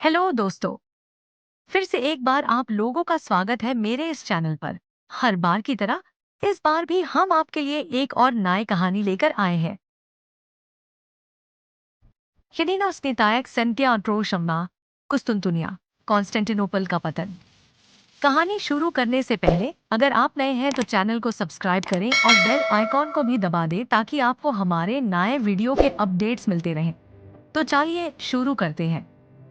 Hello दोस्तों। फिर से एक बार आप लोगों का स्वागत है मेरे इस चैनल पर। हर बार की तरह इस बार भी हम आपके लिए एक और नई कहानी लेकर आए हैं। यदीनोस नितायक सेंटियाड्रो शम्मा कुस्तुनतुनिया कॉन्स्टेंटिनोपल का पतन। कहानी शुरू करने से पहले अगर आप नए हैं तो चैनल को सब्सक्राइब करें और बेल आइकॉन को भी दबा दें ताकि आपको हमारे नए वीडियो के अपडेट्स मिलते रहें। तो चलिए शुरू करते हैं।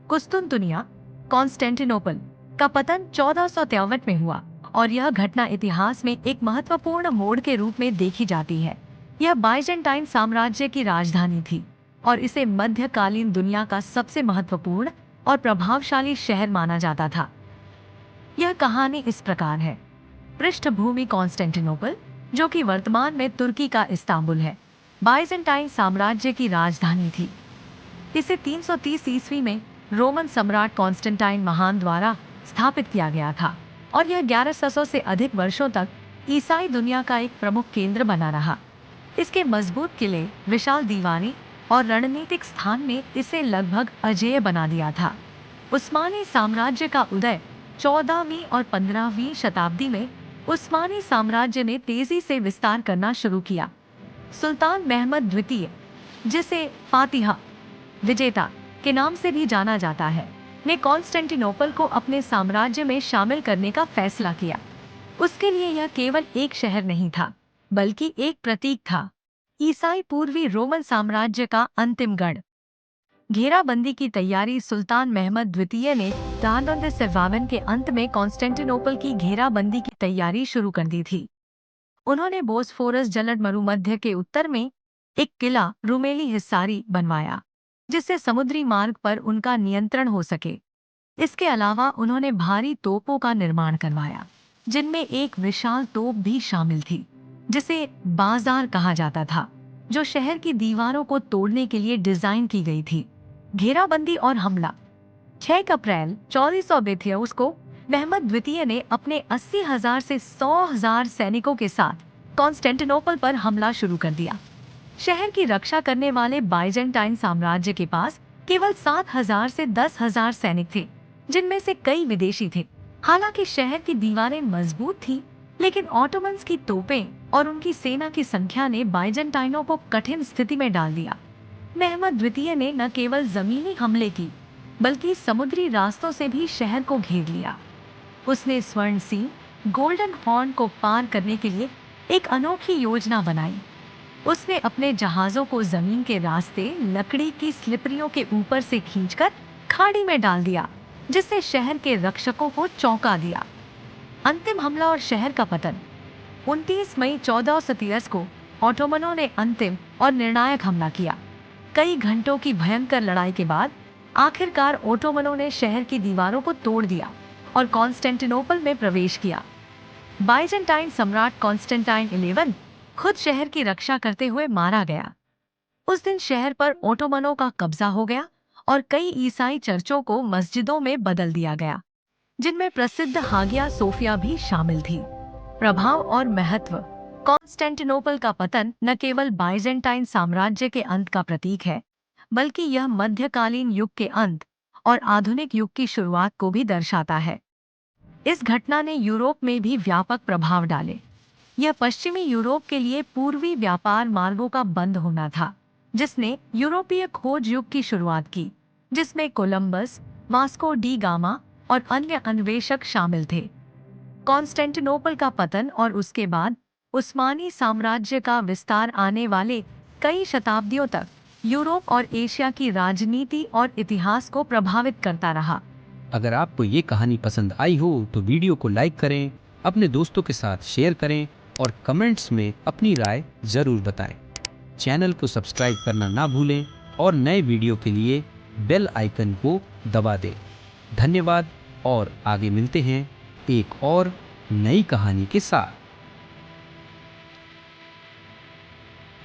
कुस्तुनतुनिया कॉन्स्टेंटिनोपल का पतन 1453 में हुआ और यह घटना इतिहास में एक महत्वपूर्ण मोड़ के रूप में देखी जाती है। यह बाइजेंटाइन साम्राज्य की राजधानी थी और इसे मध्यकालीन दुनिया का सबसे महत्वपूर्ण और प्रभावशाली शहर माना जाता था। यह कहानी इस प्रकार है। पृष्ठभूमि कॉन्स्टेंटिनोपल, जो कि वर्तमान में तुर्की का इस्तांबुल है, बाइजेंटाइन साम्राज्य की राजधानी थी। इसे 330 ईस्वी में रोमन सम्राट कॉन्स्टेंटाइन महान द्वारा स्थापित किया गया था और यह 1100 से अधिक वर्षों तक ईसाई दुनिया का एक प्रमुख केंद्र बना रहा। इसके मजबूत किले, विशाल दीवानी और रणनीतिक स्थान ने इसे लगभग अजेय बना दिया था। उस्मानी साम्राज्य का उदय 14वीं और 15वीं शताब्दी में उस्मानी साम्राज्य ने तेजी से विस्तार करना शुरू किया। सुल्तान महमद द्वितीय, जिसे फातिहा विजेता के नाम से भी जाना जाता है, ने कॉन्स्टेंटिनोपल को अपने साम्राज्य में शामिल करने का फैसला किया। उसके लिए यह केवल एक शहर नहीं था, बल्कि एक प्रतीक था। ईसाई पूर्वी रोमन साम्राज्य का अंतिम गढ़। घेराबंदी की तैयारी। सुल्तान महमद द्वितीय ने 1452 के अंत में कॉन्स्टेंटिनोपल की घेराबंदी की तैयारी शुरू कर दी थी। उन्होंने बोस्फोरस जलद मरुमध्य के उत्तर में एक किला रुमेली हिस्सारी बनवाया, जिससे समुद्री मार्ग पर उनका नियंत्रण हो सके। इसके अलावा उन्होंने भारी तोपों का निर्माण करवाया, जिनमें एक विशाल तोप भी शामिल थी, जिसे बाजार कहा जाता था, जो शहर की दीवारों को तोड़ने के लिए डिजाइन की गई थी। घेराबंदी और हमला। 6 अप्रैल 1432 को महमद द्वितीय ने अपने 80,000 से 100,000 सैनिकों के साथ कॉन्स्टेंटिनोपल पर हमला शुरू कर दिया। शहर की रक्षा करने वाले बाइजेंटाइन साम्राज्य के पास केवल 7,000 से 10,000 सैनिक थे, जिनमें से कई विदेशी थे। हालांकि शहर की दीवारें मजबूत थीं, लेकिन ऑटोमन्स की तोपें और उनकी सेना की संख्या ने बाइजेंटाइनों को कठिन स्थिति में डाल दिया। महमद द्वितीय ने न केवल जमीनी हमले की, बल्कि समुद्री रास्तों से भी शहर को घेर लिया। उसने स्वर्ण सी गोल्डन हॉर्न को पार करने के लिए एक अनोखी योजना बनाई। उसने अपने जहाजों को जमीन के रास्ते लकड़ी की स्लिपरियों के ऊपर से खींचकर खाड़ी में डाल दिया, जिससे शहर के रक्षकों को चौंका दिया। अंतिम हमला और शहर का पतन। 29 मई 1430 को ऑटोमनों ने अंतिम और निर्णायक हमला किया। कई घंटों की भयंकर लड़ाई के बाद आखिरकार ओटोमनों ने शहर की दीवारों को तोड़ दिया और कॉन्स्टेंटिनोपल में प्रवेश किया। बाइजेंटाइन सम्राट कॉन्स्टेंटाइन 11 खुद शहर की रक्षा करते हुए मारा गया। उस दिन शहर पर ओटोमनों का कब्जा हो गया और कई ईसाई चर्चों को मस्जिदों में बदल दिया गया, जिनमें प्रसिद्ध हागिया सोफिया भी शामिल थी। प्रभाव और महत्व। कॉन्स्टेंटिनोपल का पतन न केवल बाइजेंटाइन साम्राज्य के अंत का प्रतीक है, बल्कि यह मध्यकालीन युग के अंत और आधुनिक युग की शुरुआत को भी दर्शाता है। इस घटना ने यूरोप में भी व्यापक प्रभाव डाले। यह पश्चिमी यूरोप के लिए पूर्वी व्यापार मार्गों का बंद होना था, जिसने यूरोपीय खोज युग की शुरुआत की, जिसमें कोलंबस, वास्को डी गामा और अन्य अन्वेषक शामिल थे। कॉन्स्टेंटिनोपल का पतन और उसके बाद उस्मानी साम्राज्य का विस्तार आने वाले कई शताब्दियों तक यूरोप और एशिया की राजनीति और इतिहास को प्रभावित करता रहा। अगर आपको ये कहानी पसंद आई हो तो वीडियो को लाइक करें, अपने दोस्तों के साथ शेयर करें और कमेंट्स में अपनी राय जरूर बताएं। चैनल को सब्सक्राइब करना ना भूलें और नए वीडियो के लिए बेल आइकन को दबा दें। धन्यवाद और आगे मिलते हैं एक और नई कहानी के साथ।